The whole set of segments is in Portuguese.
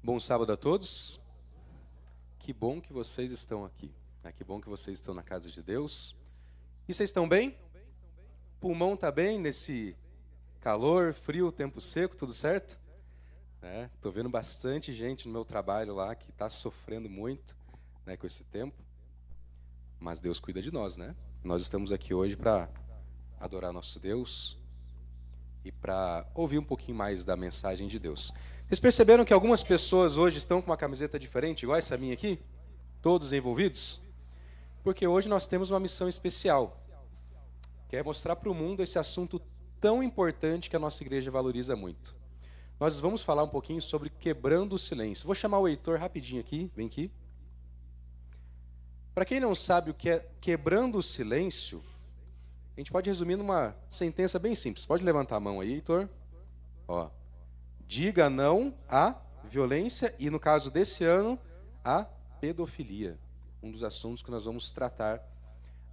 Bom sábado a todos. Que bom que vocês estão aqui, né? Que bom que vocês estão na casa de Deus. E vocês estão bem? Pulmão está bem nesse calor, frio, tempo seco, tudo certo? Estou vendo bastante gente no meu trabalho lá que está sofrendo muito, né, com esse tempo. Mas Deus cuida de nós, né? Nós estamos aqui hoje para adorar nosso Deus e para ouvir um pouquinho mais da mensagem de Deus. Vocês perceberam que algumas pessoas hoje estão com uma camiseta diferente, igual essa minha aqui? Todos envolvidos? Porque hoje nós temos uma missão especial, que é mostrar para o mundo esse assunto tão importante que a nossa igreja valoriza muito. Nós vamos falar um pouquinho sobre quebrando o silêncio. Vou chamar o Heitor rapidinho aqui, vem aqui. Para quem não sabe o que é quebrando o silêncio, a gente pode resumir numa sentença bem simples. Pode levantar a mão aí, Heitor. Ó. Diga não à violência e, no caso desse ano, à pedofilia. Um dos assuntos que nós vamos tratar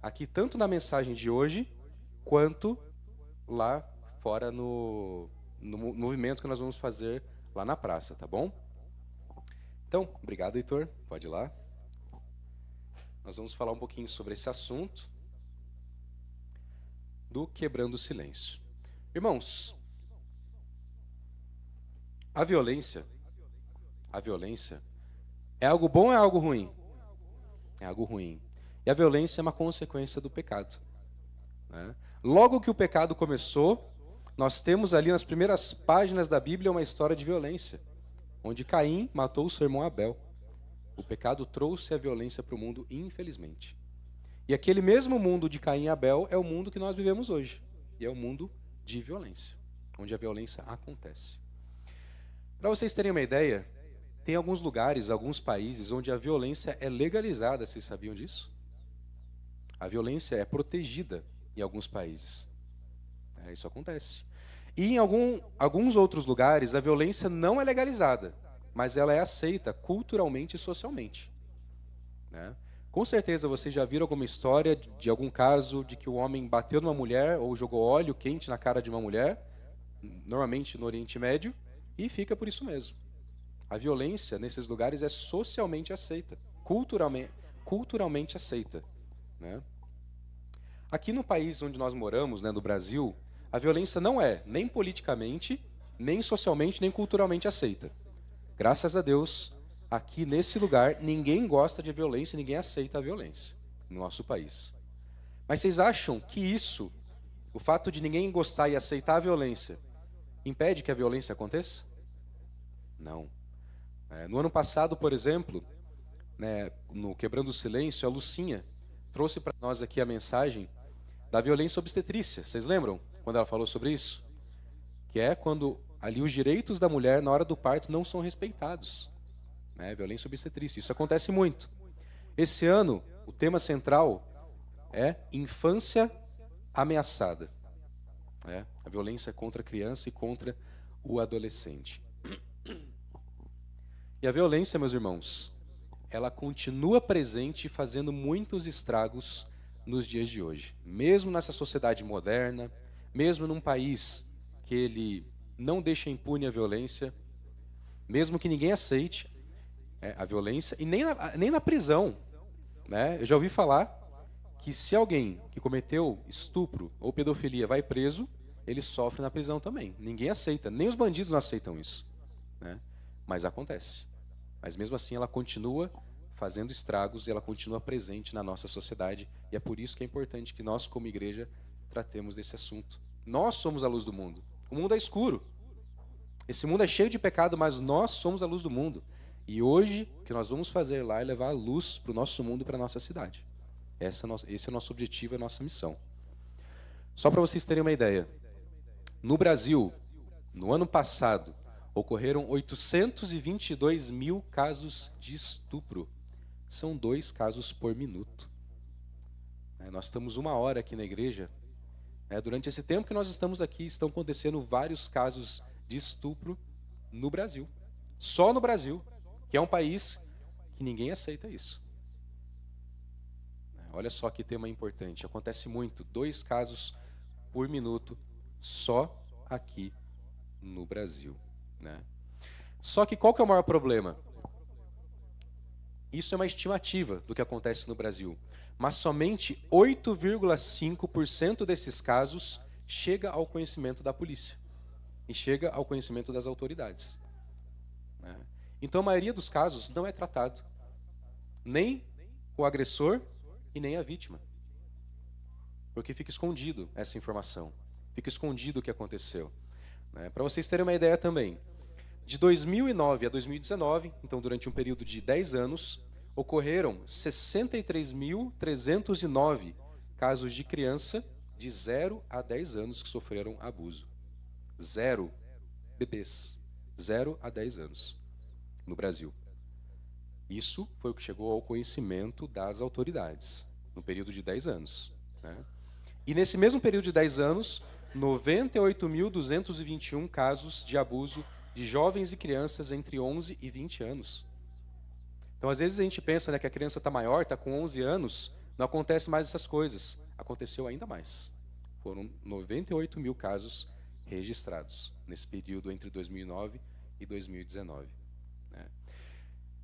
aqui, tanto na mensagem de hoje, quanto lá fora no movimento que nós vamos fazer lá na praça, tá bom? Então, obrigado, Heitor. Pode ir lá. Nós vamos falar um pouquinho sobre esse assunto do quebrando o silêncio. Irmãos, a violência é algo bom ou é algo ruim? É algo ruim. E a violência é uma consequência do pecado, né? Logo que o pecado começou, nós temos ali nas primeiras páginas da Bíblia uma história de violência, onde Caim matou o seu irmão Abel. O pecado trouxe a violência para o mundo, infelizmente. E aquele mesmo mundo de Caim e Abel é o mundo que nós vivemos hoje. E é o mundo de violência, onde a violência acontece. Para vocês terem uma ideia, tem alguns lugares, alguns países, onde a violência é legalizada. Vocês sabiam disso? A violência é protegida em alguns países. Isso acontece. E em alguns outros lugares, a violência não é legalizada, mas ela é aceita culturalmente e socialmente, né? Com certeza vocês já viram alguma história de algum caso de que o homem bateu numa mulher ou jogou óleo quente na cara de uma mulher, normalmente no Oriente Médio, e fica por isso mesmo. A violência nesses lugares é socialmente aceita, culturalmente aceita, né? Aqui no país onde nós moramos, né, no Brasil, a violência não é nem politicamente, nem socialmente, nem culturalmente aceita. Graças a Deus, aqui nesse lugar, ninguém gosta de violência, ninguém aceita a violência no nosso país. Mas vocês acham que isso, o fato de ninguém gostar e aceitar a violência, impede que a violência aconteça? Não. No ano passado, por exemplo, né, no Quebrando o Silêncio, a Lucinha trouxe para nós aqui a mensagem da violência obstetrícia. Vocês lembram quando ela falou sobre isso? Que é quando ali os direitos da mulher na hora do parto não são respeitados, né? Violência obstetrícia. Isso acontece muito. Esse ano, o tema central é infância ameaçada, né? A violência contra a criança e contra o adolescente. E a violência, meus irmãos, ela continua presente e fazendo muitos estragos nos dias de hoje. Mesmo nessa sociedade moderna, mesmo num país que ele não deixa impune a violência, mesmo que ninguém aceite a violência, e nem na prisão, né? Eu já ouvi falar que se alguém que cometeu estupro ou pedofilia vai preso, ele sofre na prisão também. Ninguém aceita, nem os bandidos não aceitam isso, né? Mas acontece. Mas mesmo assim ela continua fazendo estragos e ela continua presente na nossa sociedade. E é por isso que é importante que nós, como igreja, tratemos desse assunto. Nós somos a luz do mundo. O mundo é escuro. Esse mundo é cheio de pecado, mas nós somos a luz do mundo. E hoje, o que nós vamos fazer lá é levar a luz para o nosso mundo e para a nossa cidade. Esse é o nosso objetivo, é a nossa missão. Só para vocês terem uma ideia. No Brasil, no ano passado, ocorreram 822 mil casos de estupro. São 2 casos por minuto. Nós estamos 1 hora aqui na igreja. Durante esse tempo que nós estamos aqui, estão acontecendo vários casos de estupro no Brasil. Só no Brasil, que é um país que ninguém aceita isso. Olha só que tema importante. Acontece muito, 2 casos por minuto, só aqui no Brasil, né? Só que qual que é o maior problema? Isso é uma estimativa do que acontece no Brasil. Mas somente 8,5% desses casos chega ao conhecimento da polícia e chega ao conhecimento das autoridades. Então a maioria dos casos não é tratado. Nem o agressor e nem a vítima. Porque fica escondido essa informação. Fica escondido o que aconteceu. Para vocês terem uma ideia também, de 2009 a 2019, então durante um período de 10 anos, ocorreram 63.309 casos de criança de 0 a 10 anos que sofreram abuso. 0 bebês. 0 a 10 anos no Brasil. Isso foi o que chegou ao conhecimento das autoridades, no período de 10 anos. E nesse mesmo período de 10 anos, 98.221 casos de abuso de jovens e crianças entre 11 e 20 anos. Então, às vezes a gente pensa que a criança está maior, está com 11 anos, não acontece mais essas coisas. Aconteceu ainda mais. Foram 98 mil casos registrados nesse período entre 2009 e 2019.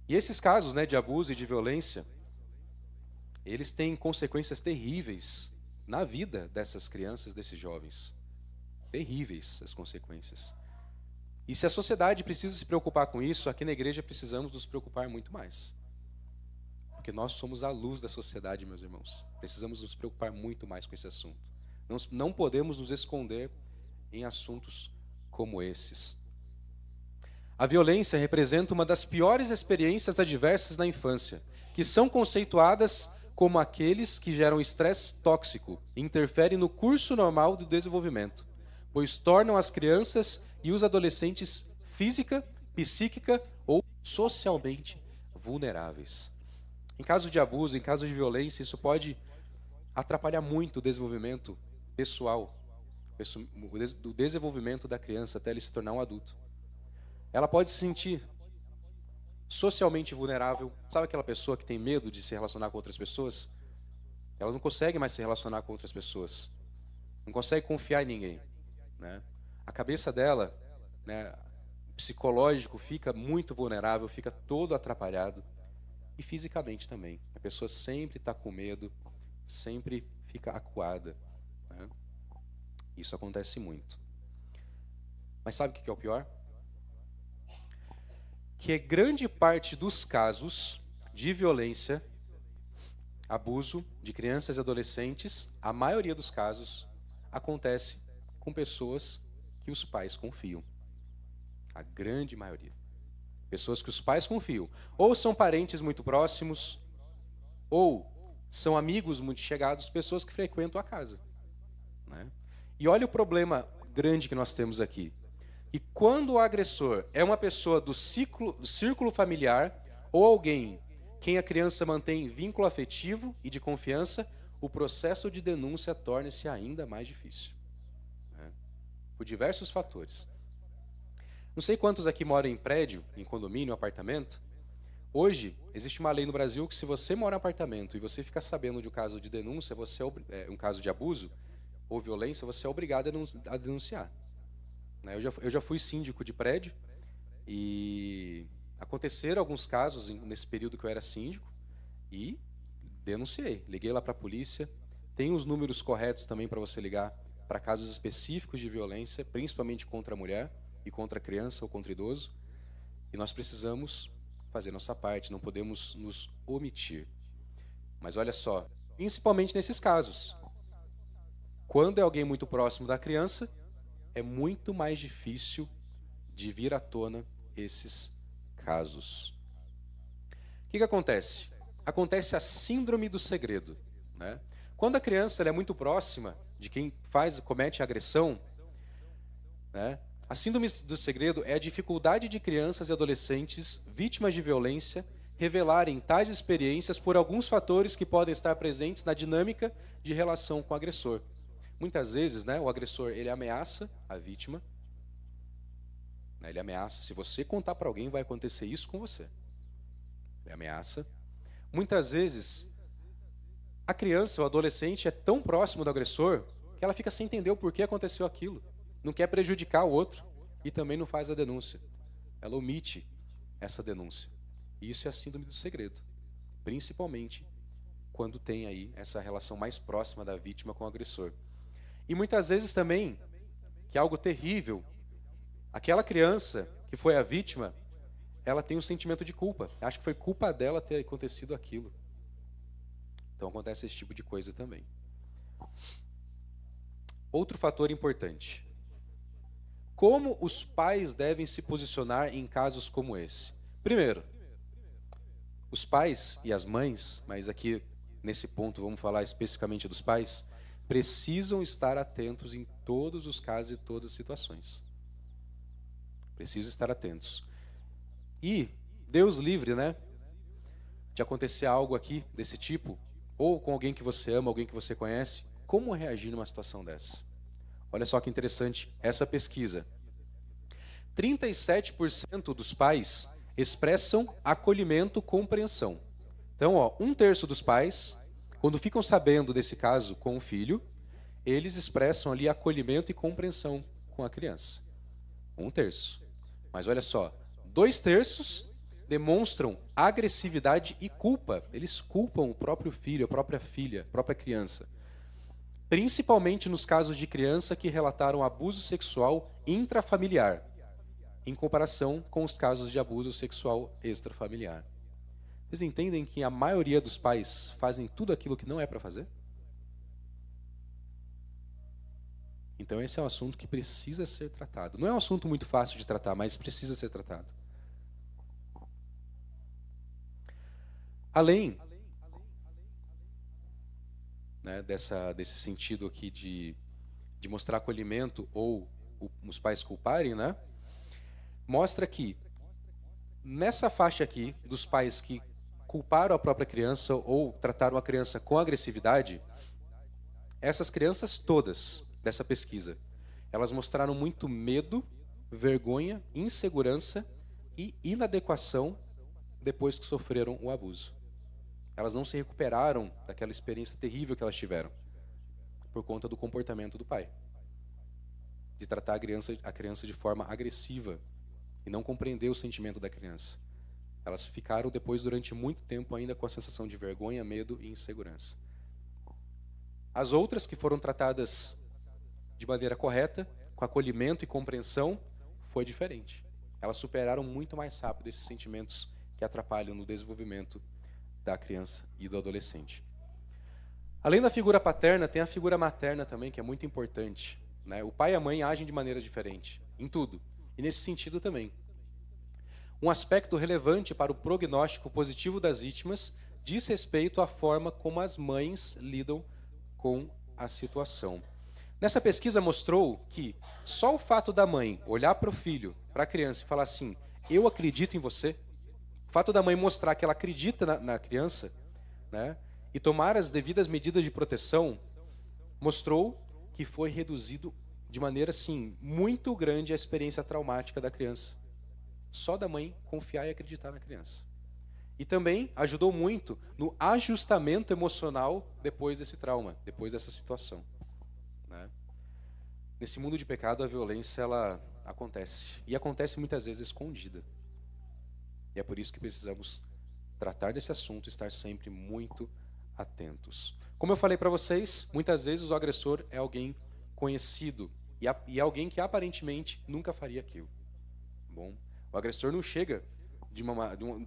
E esses casos de abuso e de violência, eles têm consequências terríveis na vida dessas crianças, desses jovens. Terríveis as consequências. E se a sociedade precisa se preocupar com isso, aqui na igreja precisamos nos preocupar muito mais. Porque nós somos a luz da sociedade, meus irmãos. Precisamos nos preocupar muito mais com esse assunto. Não podemos nos esconder em assuntos como esses. A violência representa uma das piores experiências adversas na infância, que são conceituadas como aqueles que geram estresse tóxico e interferem no curso normal do desenvolvimento, pois tornam as crianças e os adolescentes física, psíquica ou socialmente vulneráveis. Em caso de abuso, em caso de violência, isso pode atrapalhar muito o desenvolvimento pessoal, do desenvolvimento da criança até ele se tornar um adulto. Ela pode se sentir socialmente vulnerável. Sabe aquela pessoa que tem medo de se relacionar com outras pessoas? Ela não consegue mais se relacionar com outras pessoas. Não consegue confiar em ninguém. A cabeça dela, o psicológico, fica muito vulnerável, fica todo atrapalhado. E fisicamente também. A pessoa sempre está com medo, sempre fica acuada. Isso acontece muito. Mas sabe o que é o pior? Que grande parte dos casos de violência, abuso de crianças e adolescentes, a maioria dos casos, acontece com pessoas que os pais confiam. A grande maioria. Pessoas que os pais confiam. Ou são parentes muito próximos, ou são amigos muito chegados, pessoas que frequentam a casa. E olha o problema grande que nós temos aqui. E quando o agressor é uma pessoa do círculo familiar ou alguém quem a criança mantém vínculo afetivo e de confiança, o processo de denúncia torna-se ainda mais difícil. Por diversos fatores. Não sei quantos aqui moram em prédio, em condomínio, apartamento. Hoje, existe uma lei no Brasil que se você mora em apartamento e você fica sabendo de um caso de denúncia, um caso de abuso ou violência, você é obrigado a denunciar. Eu já fui síndico de prédio e aconteceram alguns casos nesse período que eu era síndico e denunciei. Liguei lá para a polícia. Tem os números corretos também para você ligar para casos específicos de violência, principalmente contra a mulher e contra a criança ou contra o idoso. E nós precisamos fazer nossa parte, não podemos nos omitir. Mas olha só, principalmente nesses casos. Quando é alguém muito próximo da criança, é muito mais difícil de vir à tona esses casos. O que acontece? Acontece a síndrome do segredo. Quando a criança é muito próxima de quem comete a agressão, a síndrome do segredo é a dificuldade de crianças e adolescentes vítimas de violência revelarem tais experiências por alguns fatores que podem estar presentes na dinâmica de relação com o agressor. Muitas vezes, o agressor ele ameaça a vítima. Ele ameaça, se você contar para alguém, vai acontecer isso com você. Ele ameaça. Muitas vezes, a criança ou adolescente é tão próximo do agressor que ela fica sem entender o porquê aconteceu aquilo. Não quer prejudicar o outro e também não faz a denúncia. ela omite essa denúncia. E isso é a síndrome do segredo, principalmente quando tem aí essa relação mais próxima da vítima com o agressor. E muitas vezes também, que é algo terrível, aquela criança que foi a vítima, ela tem um sentimento de culpa. Acha que foi culpa dela ter acontecido aquilo. Então acontece esse tipo de coisa também. Outro fator importante. Como os pais devem se posicionar em casos como esse? Primeiro, os pais e as mães, mas aqui nesse ponto vamos falar especificamente dos pais, precisam estar atentos em todos os casos e todas as situações. Precisam estar atentos. E Deus livre, né, de acontecer algo aqui desse tipo, ou com alguém que você ama, alguém que você conhece, como reagir numa situação dessa? Olha só que interessante essa pesquisa. 37% dos pais expressam acolhimento, compreensão. Então, ó, 1/3 dos pais, quando ficam sabendo desse caso com o filho, eles expressam ali acolhimento e compreensão com a criança. 1/3. Mas olha só, 2/3 demonstram agressividade e culpa. Eles culpam o próprio filho, a própria filha, a própria criança. Principalmente nos casos de criança que relataram abuso sexual intrafamiliar, em comparação com os casos de abuso sexual extrafamiliar. Vocês entendem que a maioria dos pais fazem tudo aquilo que não é para fazer? Então esse é um assunto que precisa ser tratado. Não é um assunto muito fácil de tratar, mas precisa ser tratado. Além, né, desse sentido aqui de mostrar acolhimento ou os pais culparem, né, mostra que nessa faixa aqui dos pais que culparam a própria criança ou trataram a criança com agressividade, essas crianças todas dessa pesquisa, elas mostraram muito medo, vergonha, insegurança e inadequação depois que sofreram o abuso. Elas não se recuperaram daquela experiência terrível que elas tiveram por conta do comportamento do pai, de tratar a criança de forma agressiva e não compreender o sentimento da criança. Elas ficaram depois durante muito tempo ainda com a sensação de vergonha, medo e insegurança. As outras que foram tratadas de maneira correta, com acolhimento e compreensão, foi diferente. Elas superaram muito mais rápido esses sentimentos que atrapalham no desenvolvimento da criança e do adolescente. Além da figura paterna, tem a figura materna também, que é muito importante, né? O pai e a mãe agem de maneira diferente, em tudo. E nesse sentido também. Um aspecto relevante para o prognóstico positivo das vítimas diz respeito à forma como as mães lidam com a situação. Nessa pesquisa mostrou que só o fato da mãe olhar para o filho, para a criança e falar assim, eu acredito em você, o fato da mãe mostrar que ela acredita na criança, né, e tomar as devidas medidas de proteção, mostrou que foi reduzido de maneira assim, muito grande a experiência traumática da criança. Só da mãe confiar e acreditar na criança. E também ajudou muito no ajustamento emocional depois desse trauma, depois dessa situação. Né? Nesse mundo de pecado, a violência ela acontece. E acontece muitas vezes escondida. E é por isso que precisamos tratar desse assunto e estar sempre muito atentos. Como eu falei para vocês, muitas vezes o agressor é alguém conhecido e alguém que aparentemente nunca faria aquilo. Bom, o agressor não chega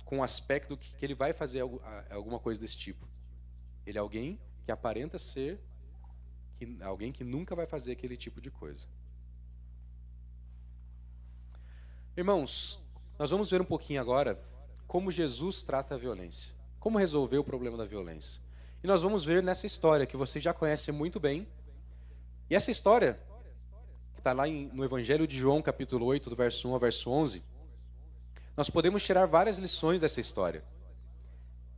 com um aspecto que ele vai fazer alguma coisa desse tipo. Ele é alguém que aparenta ser alguém que nunca vai fazer aquele tipo de coisa. Irmãos, nós vamos ver um pouquinho agora como Jesus trata a violência. Como resolver o problema da violência. E nós vamos ver nessa história que você já conhece muito bem. E essa história, que está lá no Evangelho de João, capítulo 8, do verso 1 ao verso 11, nós podemos tirar várias lições dessa história.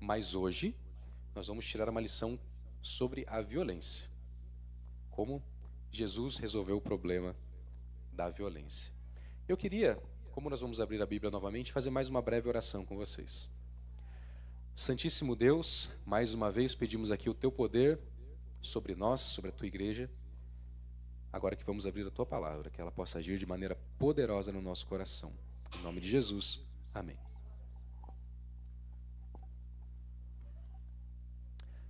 Mas hoje, nós vamos tirar uma lição sobre a violência. Como Jesus resolveu o problema da violência. Eu queria, como nós vamos abrir a Bíblia novamente, fazer mais uma breve oração com vocês. Santíssimo Deus, mais uma vez pedimos aqui o Teu poder sobre nós, sobre a Tua igreja. Agora que vamos abrir a Tua palavra, que ela possa agir de maneira poderosa no nosso coração. Em nome de Jesus. Amém.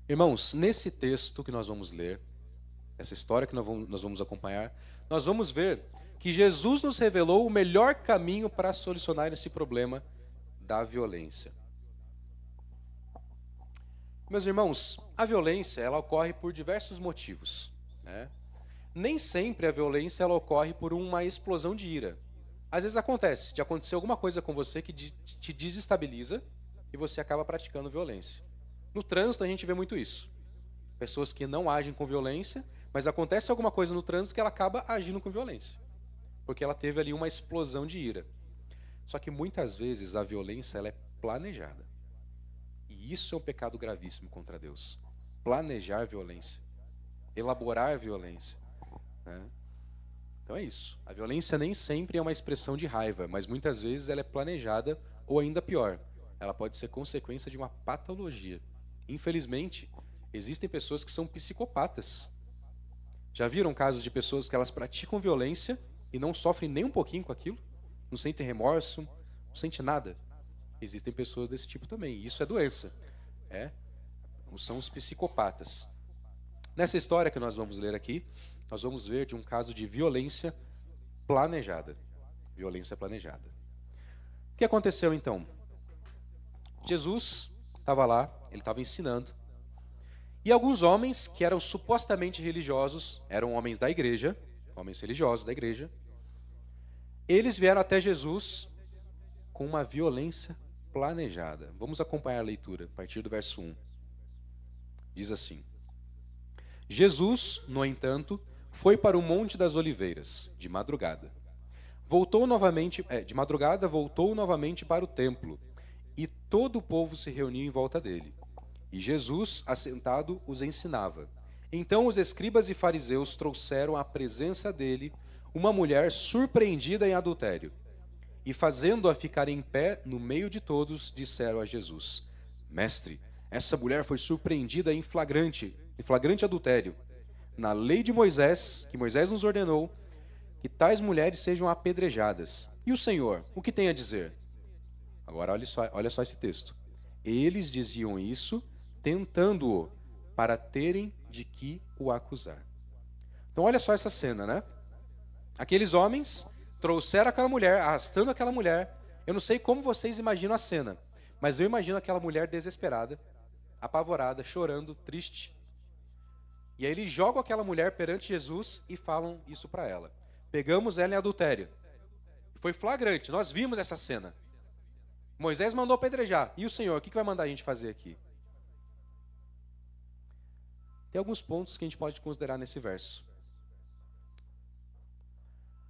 Irmãos, nesse texto que nós vamos ler, essa história que nós vamos acompanhar, nós vamos ver que Jesus nos revelou o melhor caminho para solucionar esse problema da violência. Meus irmãos, a violência ela ocorre por diversos motivos, né? Nem sempre a violência ela ocorre por uma explosão de ira. Às vezes acontece de acontecer alguma coisa com você que te desestabiliza e você acaba praticando violência. No trânsito a gente vê muito isso. Pessoas que não agem com violência, mas acontece alguma coisa no trânsito que ela acaba agindo com violência. Porque ela teve ali uma explosão de ira. Só que muitas vezes a violência ela é planejada. E isso é um pecado gravíssimo contra Deus. Planejar violência. Elaborar violência. Né? Então é isso. A violência nem sempre é uma expressão de raiva, mas muitas vezes ela é planejada ou ainda pior. Ela pode ser consequência de uma patologia. Infelizmente, existem pessoas que são psicopatas. Já viram casos de pessoas que elas praticam violência e não sofrem nem um pouquinho com aquilo? Não sentem remorso, não sentem nada. Existem pessoas desse tipo também. E isso é doença. São os psicopatas. Nessa história que nós vamos ler aqui, nós vamos ver de um caso de violência planejada. Violência planejada. O que aconteceu então? Jesus estava lá, ele estava ensinando. E alguns homens que eram supostamente religiosos, eram homens da igreja, homens religiosos da igreja, eles vieram até Jesus com uma violência planejada. Vamos acompanhar a leitura, a partir do verso 1. Diz assim: Jesus, no entanto, foi para o Monte das Oliveiras, de madrugada. Voltou novamente para o templo, e todo o povo se reuniu em volta dele. E Jesus, assentado, os ensinava. Então os escribas e fariseus trouxeram à presença dele uma mulher surpreendida em adultério. E fazendo-a ficar em pé no meio de todos, disseram a Jesus: Mestre, essa mulher foi surpreendida em flagrante adultério. Na lei de Moisés, que Moisés nos ordenou, que tais mulheres sejam apedrejadas. E o Senhor, o que tem a dizer? Agora olha só esse texto. Eles diziam isso, tentando-o, para terem de que o acusar. Então olha só essa cena, né? Aqueles homens trouxeram aquela mulher, arrastando aquela mulher. Eu não sei como vocês imaginam a cena, mas eu imagino aquela mulher desesperada, apavorada, chorando, triste. E aí eles jogam aquela mulher perante Jesus e falam isso para ela. Pegamos ela em adultério. Foi flagrante, nós vimos essa cena. Moisés mandou apedrejar. E o Senhor, o que vai mandar a gente fazer aqui? Tem alguns pontos que a gente pode considerar nesse verso.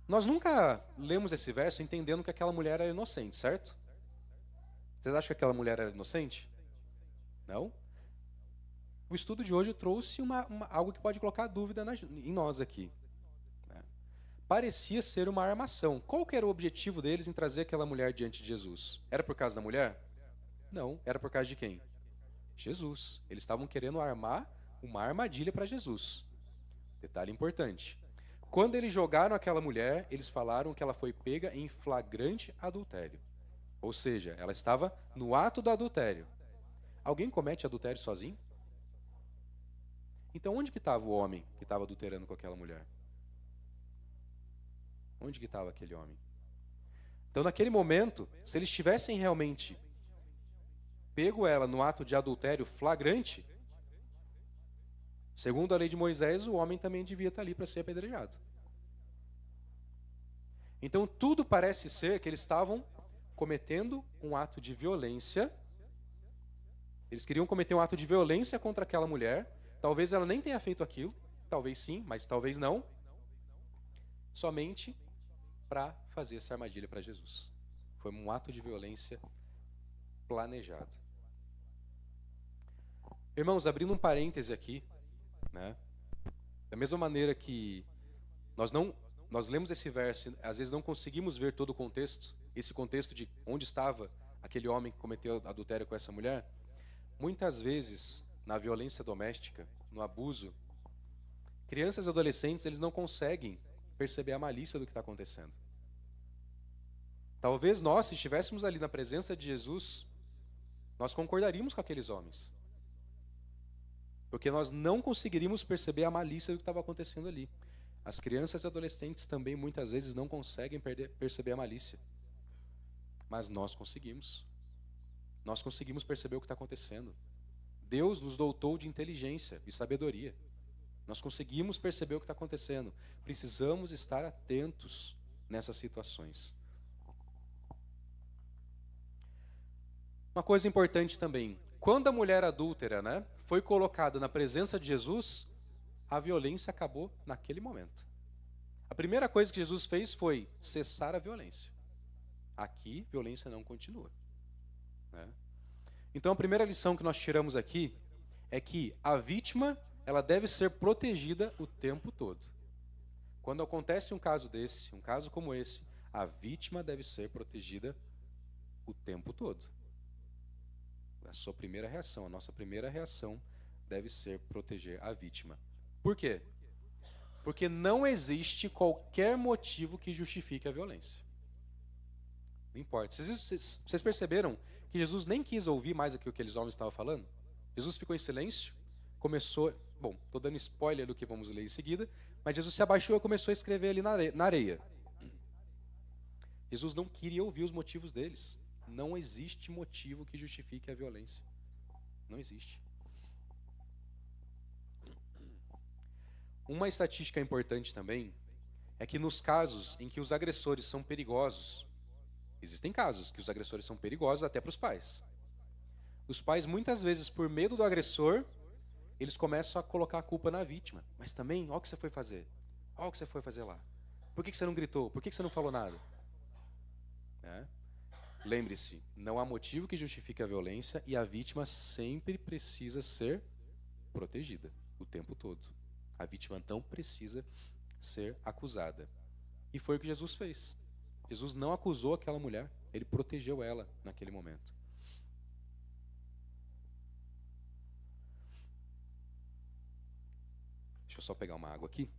Nós nunca lemos esse verso entendendo que aquela mulher era inocente, certo? Vocês acham que aquela mulher era inocente? Não? O estudo de hoje trouxe algo que pode colocar dúvida em nós aqui. Parecia ser uma armação. Qual que era o objetivo deles em trazer aquela mulher diante de Jesus? Era por causa da mulher? Não. Era por causa de quem? Jesus. Eles estavam querendo armar uma armadilha para Jesus. Detalhe importante. Quando eles jogaram aquela mulher, eles falaram que ela foi pega em flagrante adultério. Ou seja, ela estava no ato do adultério. Alguém comete adultério sozinho? Então onde que estava o homem que estava adulterando com aquela mulher? Onde que estava aquele homem? Então naquele momento, se eles tivessem realmente pego ela no ato de adultério flagrante, segundo a lei de Moisés, o homem também devia estar ali para ser apedrejado. Então tudo parece ser que eles estavam cometendo um ato de violência. Eles queriam cometer um ato de violência contra aquela mulher. Talvez ela nem tenha feito aquilo, talvez sim, mas talvez não. Somente para fazer essa armadilha para Jesus. Foi um ato de violência planejado. Irmãos, abrindo um parêntese aqui, né? Da mesma maneira que nós lemos esse verso e às vezes não conseguimos ver todo o contexto, esse contexto de onde estava aquele homem que cometeu adultério com essa mulher, muitas vezes na violência doméstica, no abuso, crianças e adolescentes eles não conseguem perceber a malícia do que está acontecendo. Talvez nós, se estivéssemos ali na presença de Jesus, nós concordaríamos com aqueles homens. Porque nós não conseguiríamos perceber a malícia do que estava acontecendo ali. As crianças e adolescentes também muitas vezes não conseguem perceber a malícia. Mas nós conseguimos. Nós conseguimos perceber o que está acontecendo. Deus nos dotou de inteligência e sabedoria. Nós conseguimos perceber o que está acontecendo. Precisamos estar atentos nessas situações. Uma coisa importante também. Quando a mulher adúltera, foi colocada na presença de Jesus, a violência acabou naquele momento. A primeira coisa que Jesus fez foi cessar a violência. Aqui, violência não continua. Então, a primeira lição que nós tiramos aqui é que a vítima, ela deve ser protegida o tempo todo. Quando acontece um caso desse, um caso como esse, a vítima deve ser protegida o tempo todo. A sua primeira reação, a nossa primeira reação deve ser proteger a vítima. Por quê? Porque não existe qualquer motivo que justifique a violência. Não importa. Vocês perceberam que Jesus nem quis ouvir mais o que aqueles homens estavam falando? Jesus ficou em silêncio, começou... Bom, estou dando spoiler do que vamos ler em seguida, mas Jesus se abaixou e começou a escrever ali na areia. Jesus não queria ouvir os motivos deles. Não existe motivo que justifique a violência. Não existe. Uma estatística importante também é que nos casos em que os agressores são perigosos, existem casos que os agressores são perigosos até para os pais. Os pais, muitas vezes, por medo do agressor, eles começam a colocar a culpa na vítima. Mas também, olha o que você foi fazer. Olha o que você foi fazer lá. Por que você não gritou? Por que você não falou nada? Lembre-se, não há motivo que justifique a violência e a vítima sempre precisa ser protegida o tempo todo. A vítima não precisa ser acusada. E foi o que Jesus fez. Jesus não acusou aquela mulher, ele protegeu ela naquele momento. Deixa eu só pegar uma água aqui.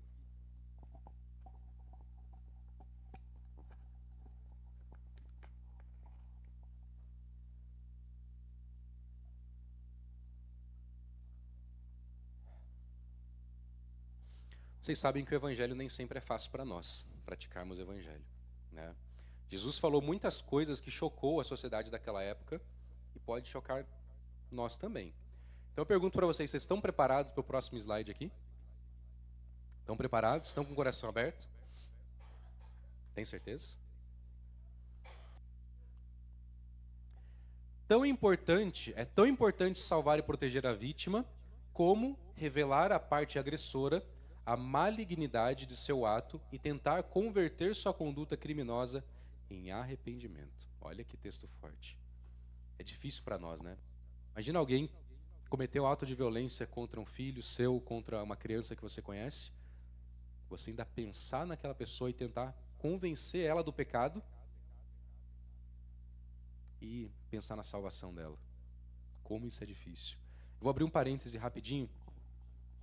Vocês sabem que o evangelho nem sempre é fácil para nós praticarmos o evangelho, Jesus falou muitas coisas que chocou a sociedade daquela época e pode chocar nós também. Então eu pergunto para vocês estão preparados para o próximo slide aqui? Estão preparados? Estão com o coração aberto? Tem certeza? Tão importante salvar e proteger a vítima, como revelar à parte agressora a malignidade de seu ato e tentar converter sua conduta criminosa em arrependimento. Olha que texto forte. É difícil para nós, Imagina alguém cometer um ato de violência contra um filho seu, contra uma criança que você conhece. Você ainda pensar naquela pessoa e tentar convencer ela do pecado e pensar na salvação dela. Como isso é difícil. Eu vou abrir um parêntese rapidinho.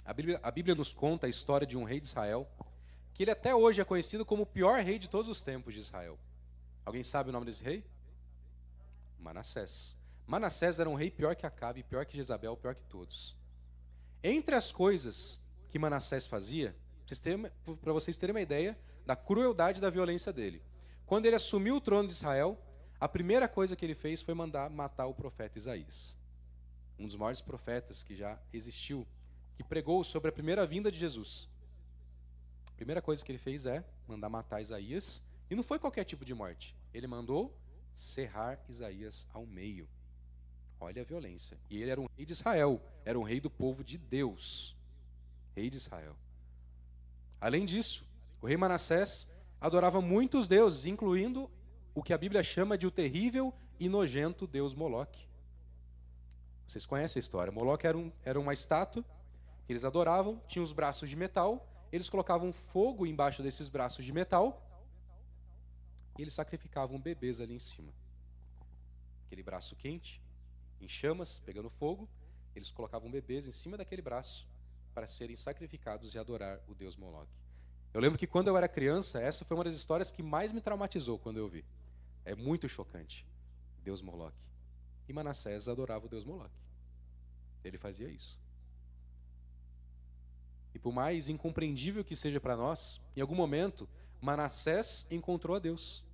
A Bíblia nos conta a história de um rei de Israel, que ele até hoje é conhecido como o pior rei de todos os tempos de Israel. Alguém sabe o nome desse rei? Manassés. Manassés era um rei pior que Acabe, pior que Jezabel, pior que todos. Entre as coisas que Manassés fazia, para vocês terem uma ideia da crueldade da violência dele. Quando ele assumiu o trono de Israel, a primeira coisa que ele fez foi mandar matar o profeta Isaías. Um dos maiores profetas que já existiu, que pregou sobre a primeira vinda de Jesus. A primeira coisa que ele fez é mandar matar Isaías, e não foi qualquer tipo de morte. Ele mandou serrar Isaías ao meio. Olha a violência. E ele era um rei de Israel, era um rei do povo de Deus. Rei de Israel. Além disso, o rei Manassés adorava muitos deuses, incluindo o que a Bíblia chama de o terrível e nojento deus Moloque. Vocês conhecem a história. Moloque era uma estátua que eles adoravam, tinha os braços de metal, eles colocavam fogo embaixo desses braços de metal e eles sacrificavam bebês ali em cima. Aquele braço quente, em chamas, pegando fogo, eles colocavam bebês em cima daquele braço para serem sacrificados e adorar o deus Moloque. Eu lembro que quando eu era criança, essa foi uma das histórias que mais me traumatizou quando eu vi. É muito chocante. Deus Moloque. E Manassés adorava o Deus Moloque. Ele fazia isso. E por mais incompreendível que seja para nós, em algum momento, Manassés encontrou a Deus.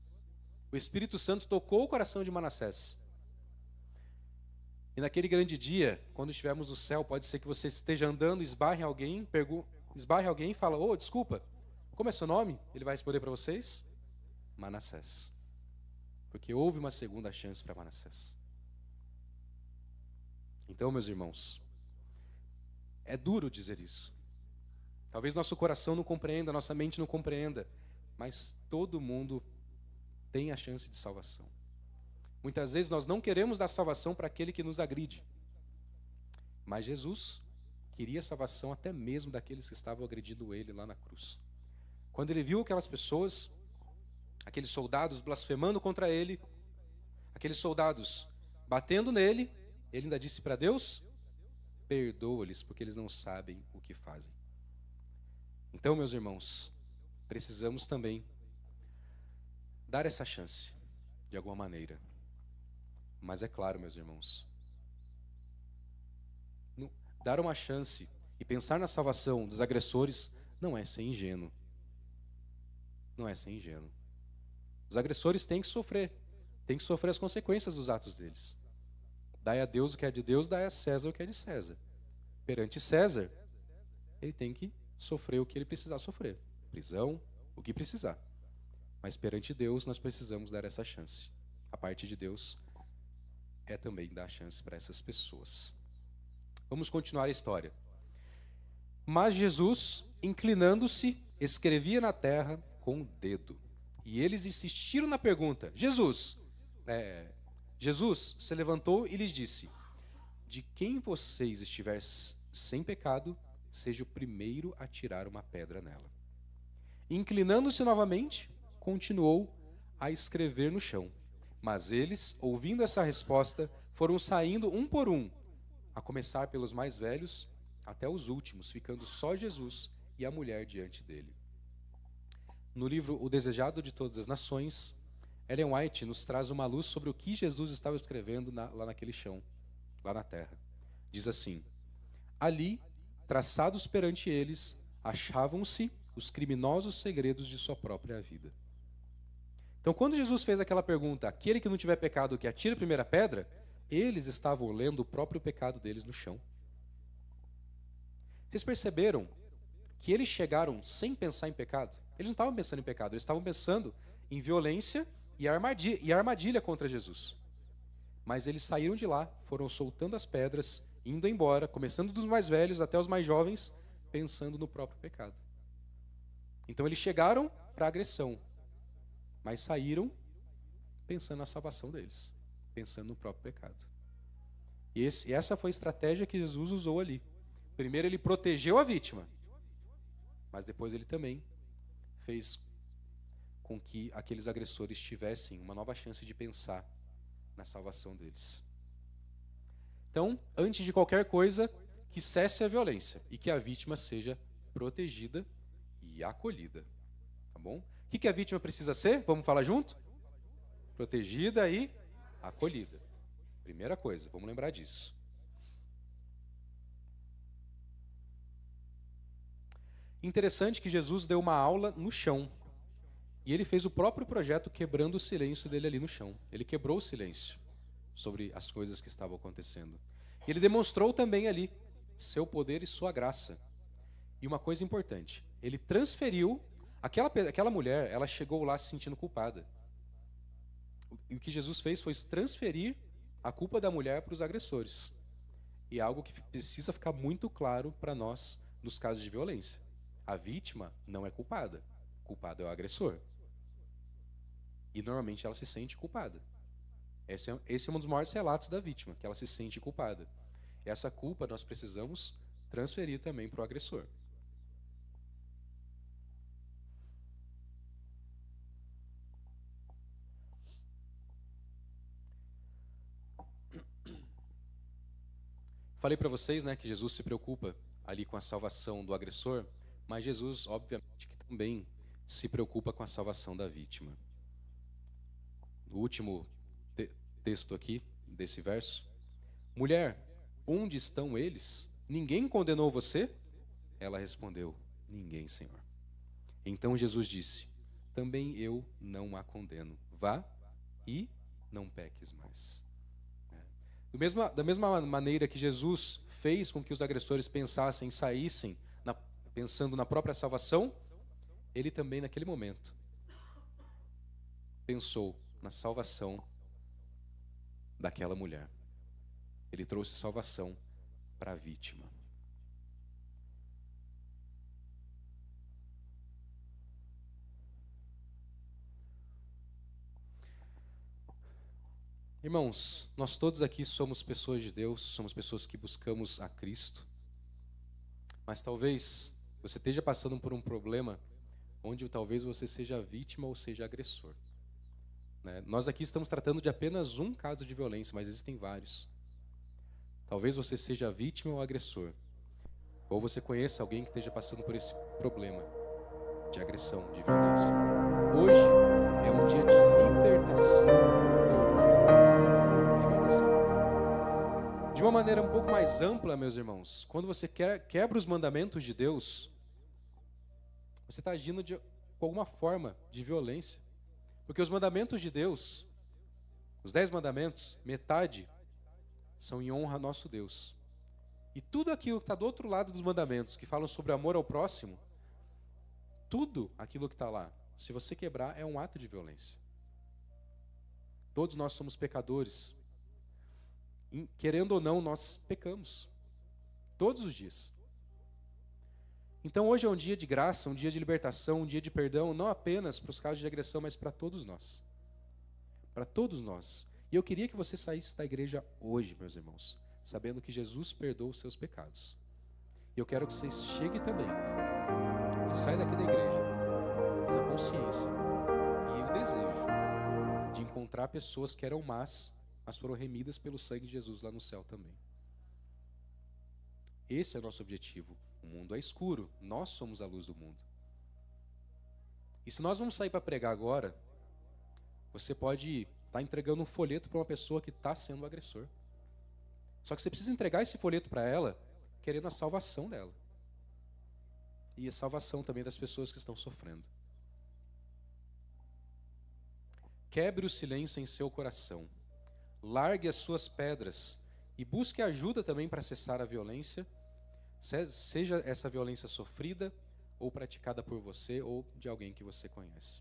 O Espírito Santo tocou o coração de Manassés. E naquele grande dia, quando estivermos no céu, pode ser que você esteja andando, esbarre alguém e fala: "Ô, desculpa, como é seu nome?" Ele vai responder para vocês: Manassés. Porque houve uma segunda chance para Manassés. Então, meus irmãos, é duro dizer isso. Talvez nosso coração não compreenda, nossa mente não compreenda, mas todo mundo tem a chance de salvação. Muitas vezes nós não queremos dar salvação para aquele que nos agride. Mas Jesus queria salvação até mesmo daqueles que estavam agredindo ele lá na cruz. Quando ele viu aquelas pessoas, aqueles soldados blasfemando contra ele, aqueles soldados batendo nele, ele ainda disse para Deus: perdoa-lhes, porque eles não sabem o que fazem. Então, meus irmãos, precisamos também dar essa chance, de alguma maneira. Mas é claro, meus irmãos, dar uma chance e pensar na salvação dos agressores não é ser ingênuo. Não é ser ingênuo. Os agressores têm que sofrer as consequências dos atos deles. Dai a Deus o que é de Deus, dai a César o que é de César. Perante César, ele tem que sofrer o que ele precisar sofrer. Prisão, o que precisar. Mas perante Deus, nós precisamos dar essa chance. A parte de Deus é também dar chance para essas pessoas. Vamos continuar a história. Mas Jesus, inclinando-se, escrevia na terra com o dedo. E eles insistiram na pergunta. Jesus se levantou e lhes disse: de quem vocês estiver sem pecado, seja o primeiro a tirar uma pedra nela. Inclinando-se novamente, continuou a escrever no chão. Mas eles, ouvindo essa resposta, foram saindo um por um, a começar pelos mais velhos até os últimos, ficando só Jesus e a mulher diante dele. No livro O Desejado de Todas as Nações, Ellen White nos traz uma luz sobre o que Jesus estava escrevendo lá naquele chão, lá na terra. Diz assim: ali, traçados perante eles, achavam-se os criminosos segredos de sua própria vida. Então, quando Jesus fez aquela pergunta, aquele que não tiver pecado que atire a primeira pedra, eles estavam lendo o próprio pecado deles no chão. Vocês perceberam que eles chegaram sem pensar em pecado? Eles não estavam pensando em pecado, eles estavam pensando em violência e armadilha contra Jesus. Mas eles saíram de lá, foram soltando as pedras, indo embora, começando dos mais velhos até os mais jovens, pensando no próprio pecado. Então eles chegaram para a agressão, mas saíram pensando na salvação deles, pensando no próprio pecado. E essa foi a estratégia que Jesus usou ali. Primeiro ele protegeu a vítima, mas depois ele também fez com que aqueles agressores tivessem uma nova chance de pensar na salvação deles. Então, antes de qualquer coisa, que cesse a violência e que a vítima seja protegida e acolhida. Tá bom? O que a vítima precisa ser? Vamos falar junto? Protegida e acolhida. Primeira coisa, vamos lembrar disso. Interessante que Jesus deu uma aula no chão. E ele fez o próprio projeto quebrando o silêncio dele ali no chão. Ele quebrou o silêncio sobre as coisas que estavam acontecendo. Ele demonstrou também ali seu poder e sua graça. E uma coisa importante, ele transferiu, aquela mulher, ela chegou lá se sentindo culpada. E o que Jesus fez foi transferir a culpa da mulher para os agressores. E é algo que precisa ficar muito claro para nós nos casos de violência. A vítima não é culpada. O culpado é o agressor. E normalmente ela se sente culpada. Esse é um dos maiores relatos da vítima, que ela se sente culpada. E essa culpa nós precisamos transferir também para o agressor. Falei para vocês, né, que Jesus se preocupa ali com a salvação do agressor, mas Jesus, obviamente, que também se preocupa com a salvação da vítima. último texto aqui, desse verso. Mulher, onde estão eles? Ninguém condenou você? Ela respondeu, ninguém, Senhor. Então Jesus disse, também eu não a condeno. Vá e não peques mais. Da mesma maneira que Jesus fez com que os agressores pensassem, saíssem, pensando na própria salvação, ele também naquele momento pensou na salvação daquela mulher. Ele trouxe salvação para a vítima. Irmãos, nós todos aqui somos pessoas de Deus, somos pessoas que buscamos a Cristo, mas talvez você esteja passando por um problema onde talvez você seja vítima ou seja agressor. Nós aqui estamos tratando de apenas um caso de violência, mas existem vários. Talvez você seja vítima ou agressor, ou você conheça alguém que esteja passando por esse problema de agressão, de violência. Hoje é um dia de libertação. De uma maneira um pouco mais ampla, meus irmãos, quando você quebra os mandamentos de Deus, você está agindo com alguma forma de violência. Porque os mandamentos de Deus, os 10 mandamentos, metade são em honra a nosso Deus. E tudo aquilo que está do outro lado dos mandamentos, que falam sobre amor ao próximo, tudo aquilo que está lá, se você quebrar, é um ato de violência. Todos nós somos pecadores. Querendo ou não, nós pecamos. Todos os dias. Então hoje é um dia de graça, um dia de libertação, um dia de perdão, não apenas para os casos de agressão, mas para todos nós. Para todos nós. E eu queria que você saísse da igreja hoje, meus irmãos, sabendo que Jesus perdoa os seus pecados. E eu quero que você chegue também. Você sai daqui da igreja com a consciência e o desejo de encontrar pessoas que eram más, mas foram remidas pelo sangue de Jesus lá no céu também. Esse é o nosso objetivo. O mundo é escuro, nós somos a luz do mundo. E se nós vamos sair para pregar agora, você pode estar entregando um folheto para uma pessoa que está sendo o agressor. Só que você precisa entregar esse folheto para ela, querendo a salvação dela. E a salvação também das pessoas que estão sofrendo. Quebre o silêncio em seu coração. Largue as suas pedras e busque ajuda também para cessar a violência, seja essa violência sofrida ou praticada por você ou de alguém que você conhece.